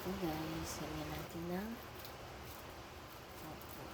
Ito guys, lagyan natin ng cocoa.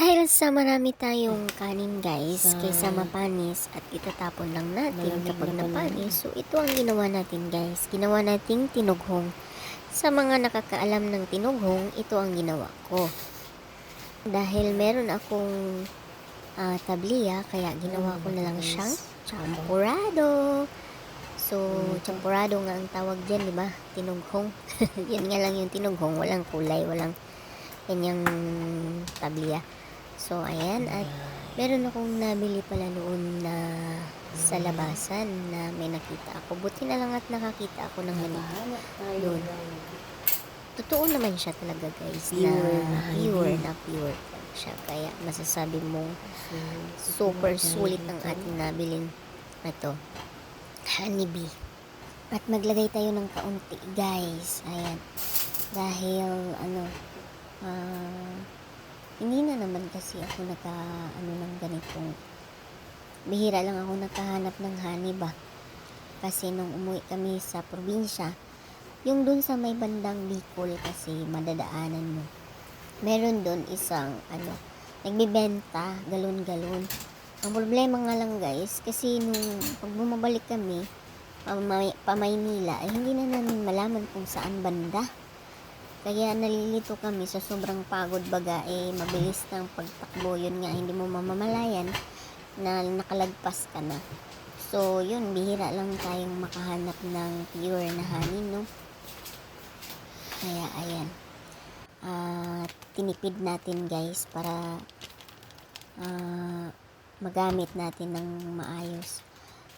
Dahil sa marami tayong kanin guys, kaysa mapanis at itatapon lang natin kapag napanis, so ito ang ginawa natin guys. Ginawa nating tinughong. Sa mga nakakaalam ng tinughong, ito ang ginawa ko. Dahil meron akong tabliya, kaya ginawa ko na lang siyang champurado. So, champurado nga ang tawag dyan, di ba? Tinughong. Yan nga lang yung tinughong, walang kulay, walang kanyang tabliya. So, ayan, at meron akong nabili pala noon na sa labasan na may nakita ako. Buti na lang at nakakita ako ng ganito doon. Totoo naman siya talaga guys, pure siya. Kaya masasabi mong super sulit ang ating nabilin ito, honeybee. At maglagay tayo ng kaunti guys, ayan. Dahil hindi na naman kasi ako ng ganitong, bihira lang ako nakahanap ng honey ba, kasi nung umuwi kami sa probinsya, yung dun sa may bandang Bicol kasi madadaanan mo, meron dun isang nagbibenta galon-galon. Ang problema nga lang guys, kasi nung pag bumabalik kami pa Maynila, ay hindi na namin malaman kung saan banda. Kaya nalilito kami sa sobrang pagod baga, mabilis ng pagtakbo. Yun nga, hindi mo mamamalayan na nakalagpas ka na. So, yun, bihira lang tayong makahanap ng pure na honey, no? Kaya, ayan. Tinipid natin, guys, para magamit natin ng maayos.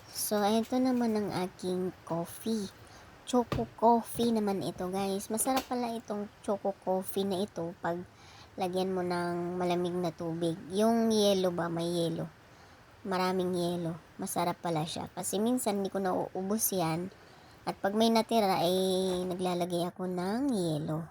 So, ito naman ang aking coffee. Choco coffee naman ito guys. Masarap pala itong choco coffee na ito pag lagyan mo ng malamig na tubig. Yung yelo ba, may yelo. Maraming yelo. Masarap pala siya. Kasi minsan hindi ko nauubos yan. At pag may natira ay naglalagay ako ng yelo.